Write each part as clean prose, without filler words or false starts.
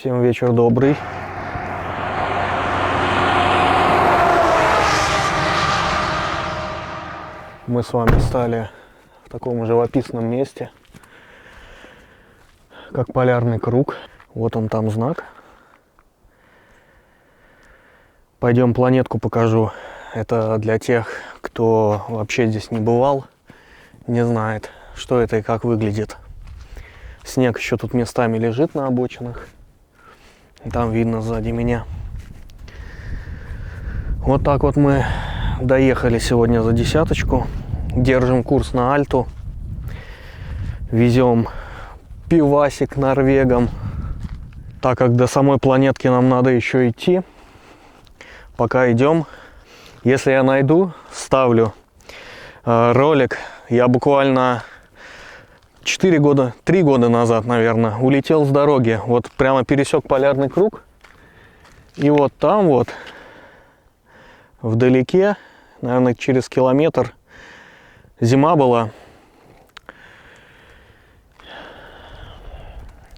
Всем вечер добрый. Мы с вами стали в таком живописном месте, как Полярный круг. Вот он там знак. Пойдем планетку покажу. Это для тех, кто вообще здесь не бывал, не знает, что это и как выглядит. Снег еще тут местами лежит на обочинах. Там видно сзади меня. Вот так вот мы доехали сегодня за десяточку. Держим курс на Альту. Везем пивасик норвегам. Так как до самой планетки нам надо еще идти. Пока идем. Если я найду, ставлю ролик. Я буквально 3 года назад, наверное, улетел с дороги. Вот прямо пересек Полярный круг. И вот там вот, вдалеке, наверное, через километр, зима была.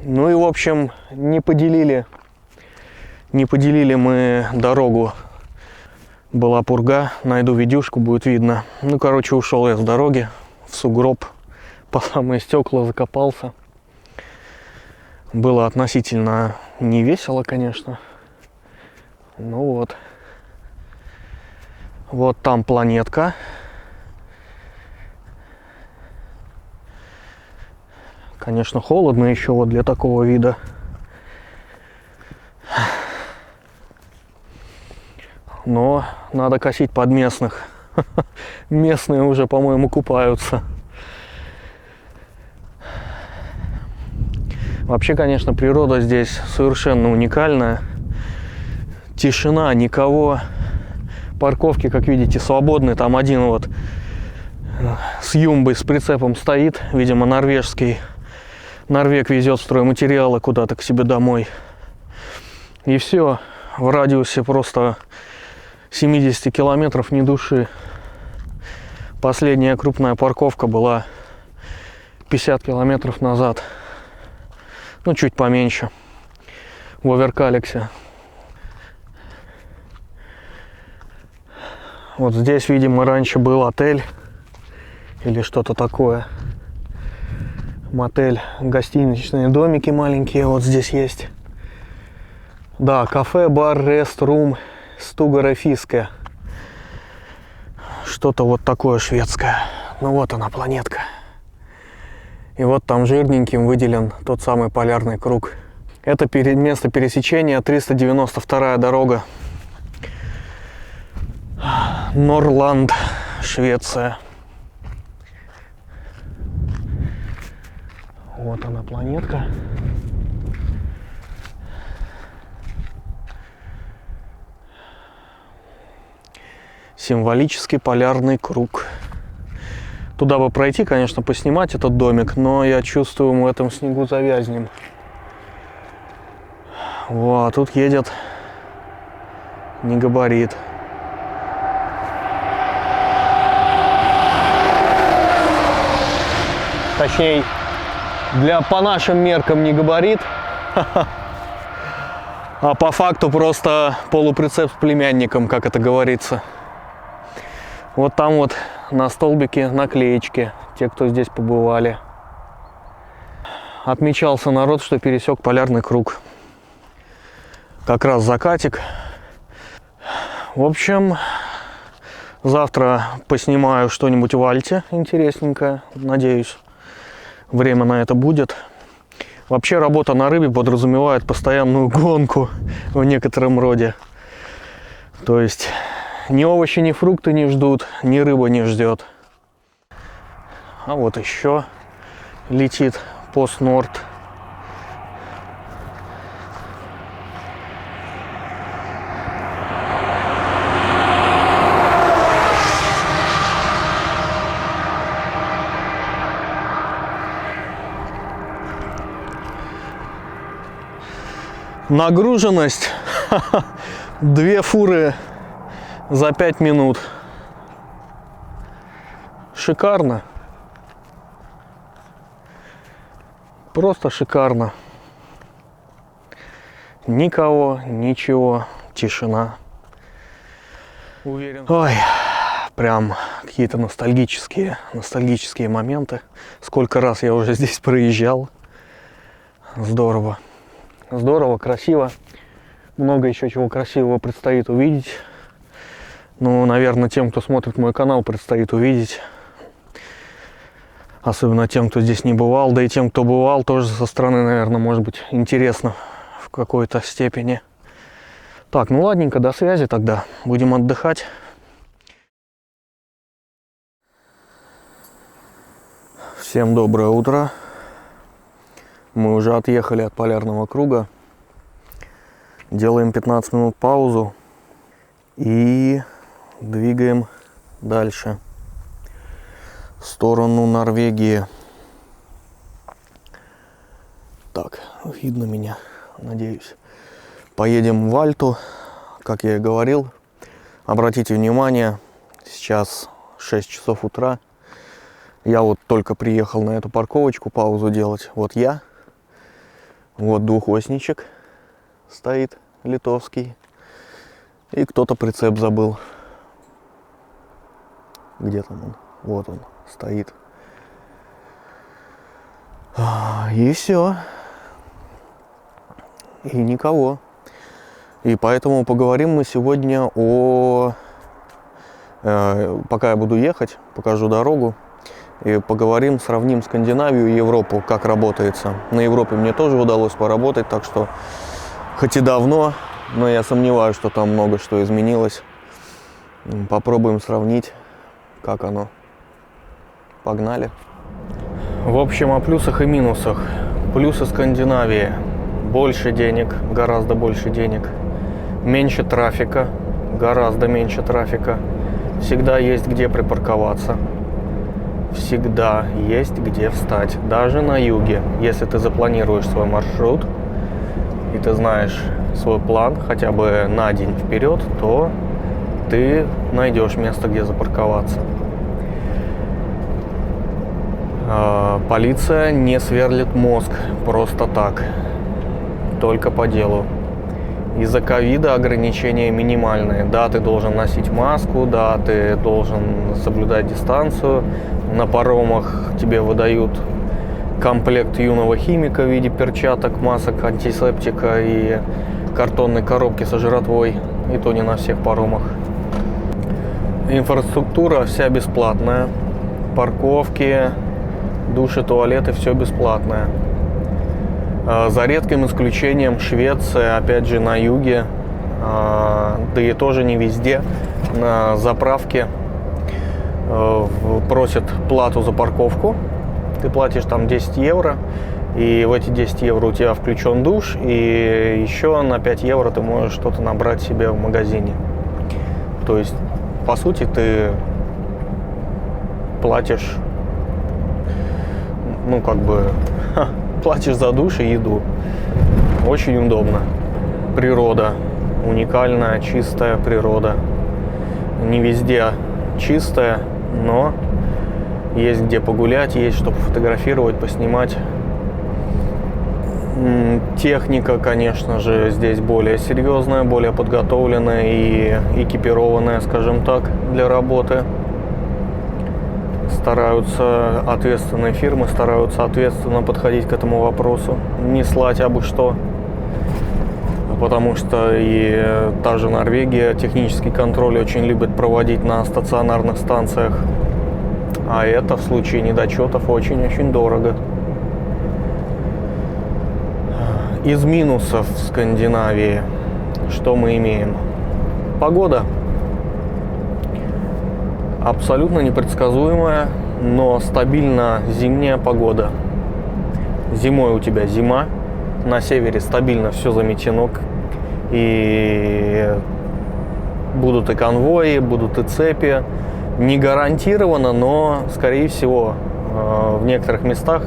Ну и, в общем, не поделили мы дорогу. Была пурга, найду видюшку, будет видно. Ну, короче, ушел я с дороги в сугроб. По самые стекла закопался. Было относительно не весело, конечно. Ну вот. Вот там планетка. Конечно, холодно еще вот для такого вида. Но надо косить под местных. Местные уже, по-моему, купаются. Вообще, конечно, природа здесь совершенно уникальная. Тишина, никого. Парковки, как видите, свободны. Там один вот с юмбой, с прицепом стоит. Видимо, норвежский. Норвег везет стройматериалы куда-то к себе домой. И все. В радиусе просто 70 километров ни души. Последняя крупная парковка была 50 километров назад. Ну, чуть поменьше. В Оверкалексе. Вот здесь, видимо, раньше был отель. Или что-то такое. Мотель. Гостиничные домики маленькие вот здесь есть. Да, кафе, бар, реструм. Стугара Фиске. Что-то вот такое шведское. Ну вот она, планетка. И вот там жирненьким выделен тот самый Полярный круг. Это место пересечения 392-я дорога. Норланд, Швеция. Вот она, планетка. Символический Полярный круг. Туда бы пройти, конечно, поснимать этот домик, но я чувствую, мы в этом снегу завязнем. Вот, тут едет негабарит. Точнее, по нашим меркам не габарит, а по факту просто полуприцеп с племянником, как это говорится. Вот там вот на столбике наклеечки, те, кто здесь побывали. Отмечался народ, что пересек Полярный круг. Как раз закатик. В общем, завтра поснимаю что-нибудь в Альте интересненькое, надеюсь. Время на это будет. Вообще работа на рыбе подразумевает постоянную гонку в некотором роде. То есть ни овощи, ни фрукты не ждут, ни рыба не ждет. А вот еще летит Постнорд. Нагруженность 2 фуры за 5 минут. Шикарно. Просто шикарно. Никого, ничего, тишина. Уверен. Ой, прям какие-то ностальгические моменты. Сколько раз я уже здесь проезжал. Здорово. Здорово, красиво. Много еще чего красивого предстоит увидеть. Ну, наверное, тем, кто смотрит мой канал, предстоит увидеть. Особенно тем, кто здесь не бывал. Да и тем, кто бывал, тоже со стороны, наверное, может быть интересно в какой-то степени. Так, ну ладненько, до связи тогда. Будем отдыхать. Всем доброе утро. Мы уже отъехали от полярного круга. Делаем 15 минут паузу и двигаем дальше в сторону Норвегии. Так, видно меня, надеюсь. Поедем в Альту, как я и говорил. Обратите внимание, сейчас 6 часов утра. Я вот только приехал на эту парковочку паузу делать. Вот я. Вот двухосничек стоит, литовский. И кто-то прицеп забыл. Где там он? Вот он стоит. И все. И никого. И поэтому поговорим мы сегодня о... Пока я буду ехать, покажу дорогу. И поговорим, сравним Скандинавию и Европу, как работается. На Европе мне тоже удалось поработать, так что хоть и давно, но я сомневаюсь, что там много что изменилось. Попробуем сравнить, как оно. Погнали. В общем, о плюсах и минусах. Плюсы Скандинавии. Больше денег, гораздо больше денег. Меньше трафика, гораздо меньше трафика. Всегда есть где припарковаться. Всегда есть где встать. Даже на юге. Если ты запланируешь свой маршрут, и ты знаешь свой план хотя бы на день вперед, то ты найдешь место, где запарковаться. Полиция не сверлит мозг просто так. Только по делу. Из-за ковида ограничения минимальные. Да, ты должен носить маску, да, ты должен соблюдать дистанцию. На паромах тебе выдают комплект юного химика в виде перчаток, масок, антисептика и картонной коробки со жратвой. И то не на всех паромах. Инфраструктура вся бесплатная. Парковки, души, туалеты, все бесплатное. За редким исключением Швеция, опять же на юге, да и тоже не везде, на заправке просят плату за парковку. Ты платишь там 10 евро, и в эти 10 евро у тебя включен душ, и еще на 5 евро ты можешь что-то набрать себе в магазине. То есть, по сути, ты платишь, ну как бы... Платишь за душ и еду. Очень удобно. Природа. Уникальная, чистая природа. Не везде чистая, но есть где погулять, есть что пофотографировать, поснимать. Техника, конечно же, здесь более серьезная, более подготовленная и экипированная, скажем так, для работы. Ответственные фирмы стараются ответственно подходить к этому вопросу, не слать абы что, потому что и та же Норвегия технический контроль очень любит проводить на стационарных станциях, а это в случае недочетов очень-очень дорого. Из минусов в Скандинавии что мы имеем? Погода. Абсолютно непредсказуемая, но стабильно зимняя погода. Зимой у тебя зима, на севере стабильно все заметено, и будут и конвои, будут и цепи. Не гарантированно, но, скорее всего, в некоторых местах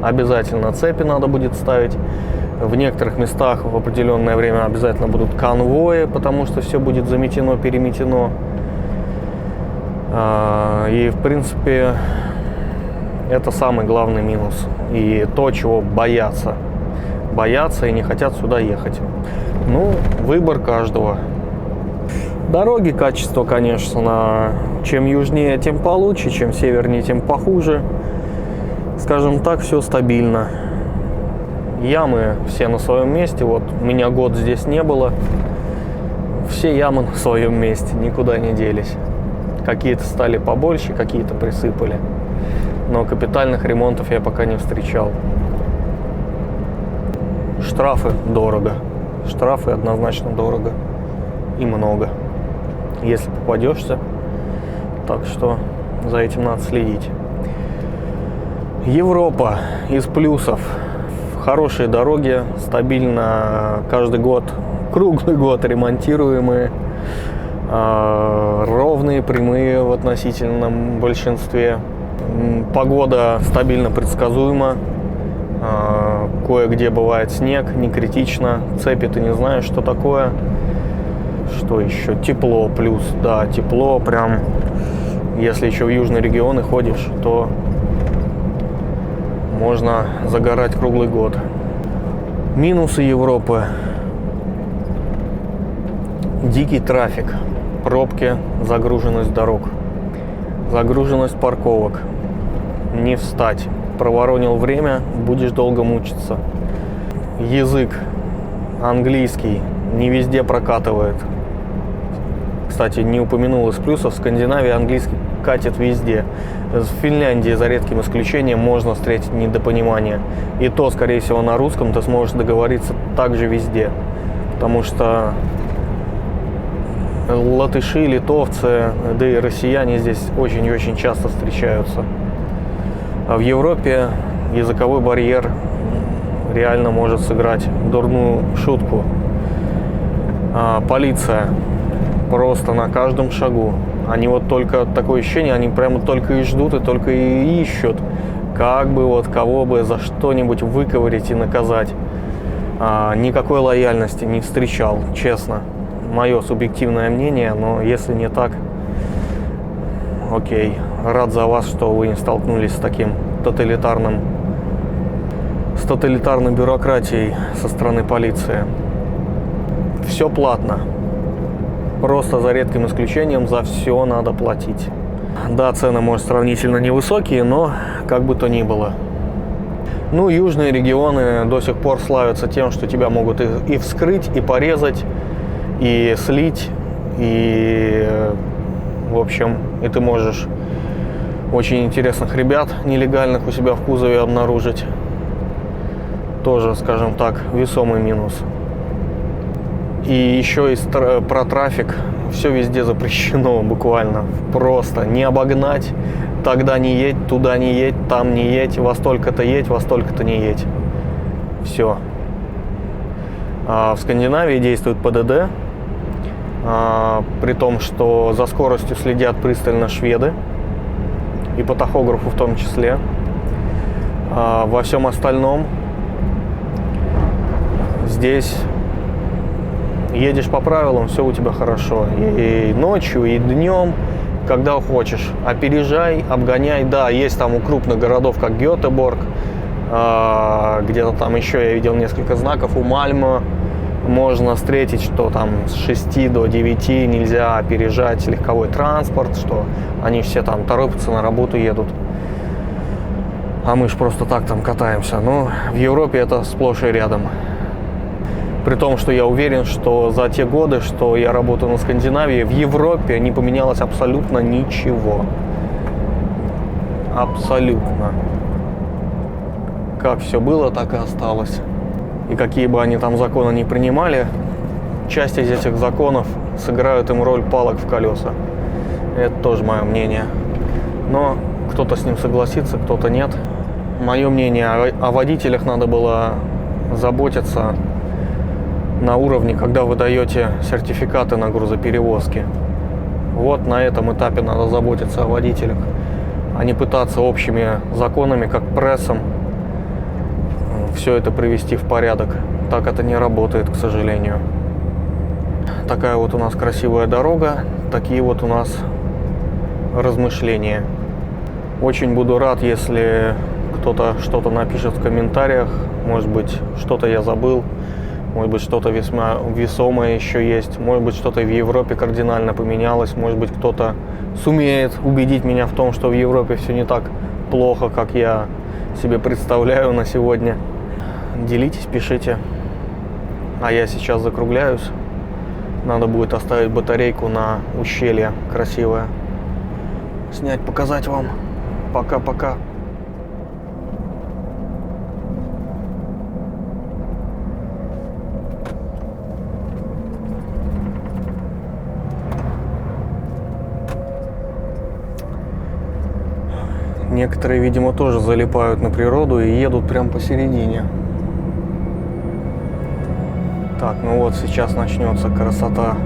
обязательно цепи надо будет ставить. В некоторых местах в определенное время обязательно будут конвои, потому что все будет заметено, переметено. И, в принципе, это самый главный минус. И то, чего боятся боятся и не хотят сюда ехать. Ну, выбор каждого. Дороги, качество, конечно, чем южнее, тем получше, чем севернее, тем похуже. Скажем так, все стабильно. Ямы все на своем месте. Вот меня год здесь не было. Все ямы на своем месте, никуда не делись. Какие-то стали побольше, какие-то присыпали. Но капитальных ремонтов я пока не встречал. Штрафы дорого. Штрафы однозначно дорого. И много. Если попадешься. Так что за этим надо следить. Европа из плюсов. Хорошие дороги, стабильно каждый год, круглый год ремонтируемые. Ровные, прямые в относительном большинстве. Погода стабильно предсказуема. Кое-где бывает снег, не критично. Цепи ты не знаешь, что такое. Что еще? Тепло плюс. Да, тепло прям. Если еще в южные регионы ходишь, то можно загорать круглый год. Минусы Европы. Дикий трафик. Пробки, загруженность дорог. Загруженность парковок. Не встать. Проворонил время, будешь долго мучиться. Язык английский не везде прокатывает. Кстати, не упомянул из плюсов, в Скандинавии английский катит везде. В Финляндии, за редким исключением, можно встретить недопонимание. И то, скорее всего, на русском ты сможешь договориться также везде. Потому что латыши, литовцы, да и россияне здесь очень и очень часто встречаются. А в Европе языковой барьер реально может сыграть дурную шутку. Полиция просто на каждом шагу. Они вот только, такое ощущение, они прямо только и ждут, и только и ищут, как бы вот кого бы за что-нибудь выковырять и наказать. Никакой лояльности не встречал, честно. Мое субъективное мнение, но если не так, окей. Рад за вас, что вы не столкнулись с таким тоталитарной бюрократией со стороны полиции. Все платно. Просто за редким исключением за все надо платить. Да, цены, может, сравнительно невысокие, но как бы то ни было. Ну, южные регионы до сих пор славятся тем, что тебя могут и вскрыть, и порезать, и слить, и, в общем, и ты можешь очень интересных ребят нелегальных у себя в кузове обнаружить. Тоже, скажем так, весомый минус. И еще про трафик. Все везде запрещено буквально. Просто не обогнать. Тогда не едь, туда не едь, там не едь, во столько-то едь, во столько-то не едь. Все. В Скандинавии действует ПДД. При том, что за скоростью следят пристально шведы. И по тахографу в том числе. Во всем остальном здесь едешь по правилам, все у тебя хорошо. И ночью, и днем, когда хочешь. Опережай, обгоняй. Да, есть там у крупных городов, как Гетеборг. Где-то там еще я видел несколько знаков. У Мальмö можно встретить, что там с 6 до 9 нельзя опережать легковой транспорт, что они все там торопятся, на работу едут. А мы ж просто так там катаемся. Но в Европе это сплошь и рядом. При том, что я уверен, что за те годы, что я работаю на Скандинавии, в Европе не поменялось абсолютно ничего. Абсолютно. Как все было, так и осталось. И какие бы они там законы ни принимали, часть из этих законов сыграют им роль палок в колеса. Это тоже мое мнение. Но кто-то с ним согласится, кто-то нет. Мое мнение, о водителях надо было заботиться на уровне, когда вы даете сертификаты на грузоперевозки. Вот на этом этапе надо заботиться о водителях, а не пытаться общими законами, как прессом, все это привести в порядок. Так это не работает, к сожалению. Такая вот у нас красивая дорога, такие вот у нас размышления. Очень буду рад, если кто-то что-то напишет в комментариях, может быть, что-то я забыл, может быть, что-то весьма весомое еще есть, может быть, что-то в Европе кардинально поменялось, может быть, кто-то сумеет убедить меня в том, что в Европе все не так плохо, как я себе представляю на сегодня. Делитесь, пишите. А я сейчас закругляюсь. Надо будет оставить батарейку на ущелье красивое. Снять, показать вам. Пока-пока. Некоторые, видимо, тоже залипают на природу и едут прямо посередине. Так, ну вот сейчас начнется красота.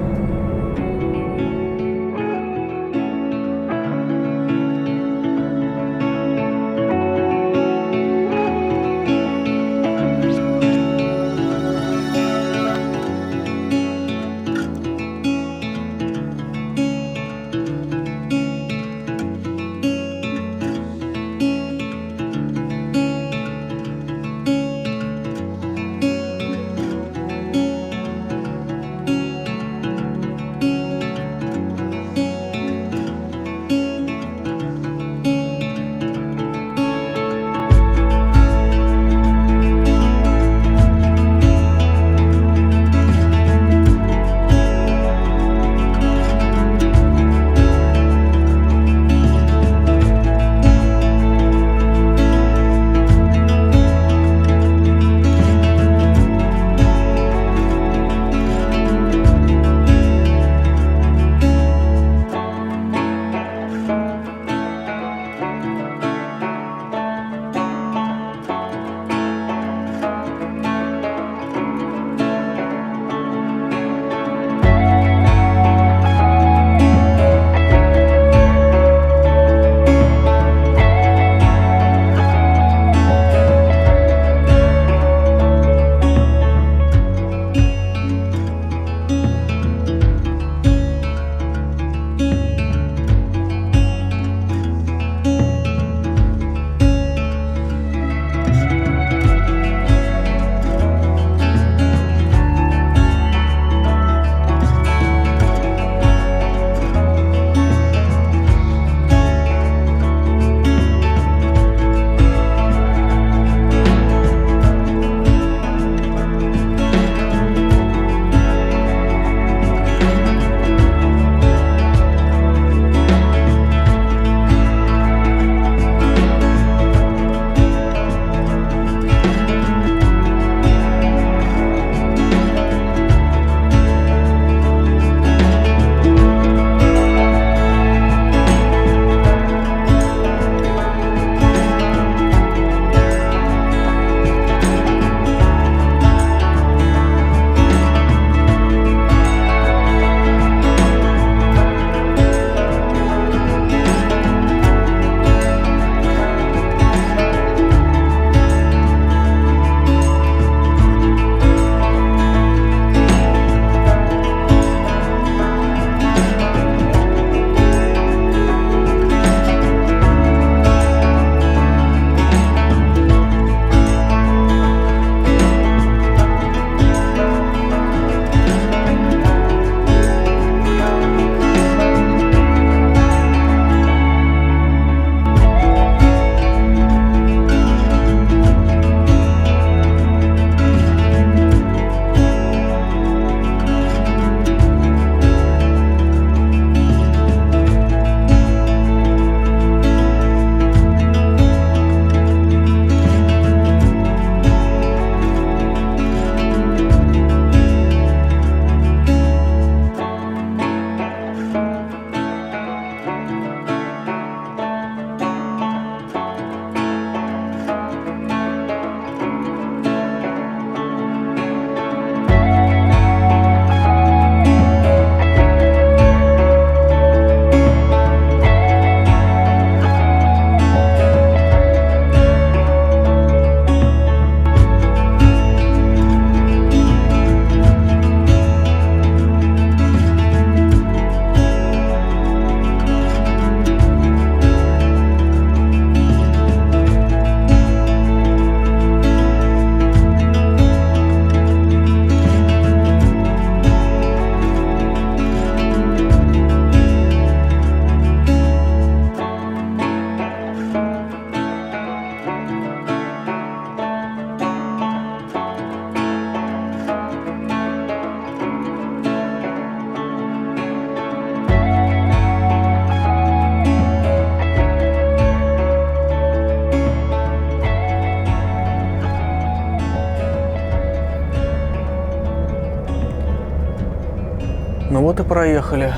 Ну вот и проехали.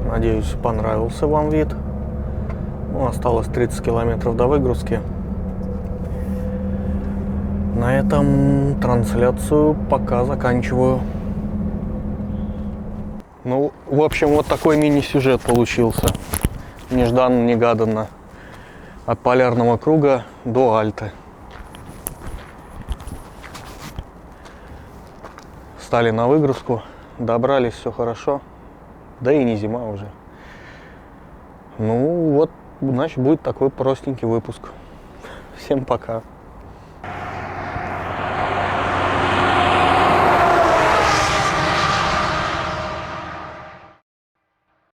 Надеюсь, понравился вам вид. Ну, осталось 30 километров до выгрузки. На этом трансляцию пока заканчиваю. Ну, в общем, вот такой мини-сюжет получился. Нежданно-негаданно. От полярного круга до Альты. Стали на выгрузку, добрались, все хорошо. Да и не зима уже. Ну вот, значит, будет такой простенький выпуск. Всем пока.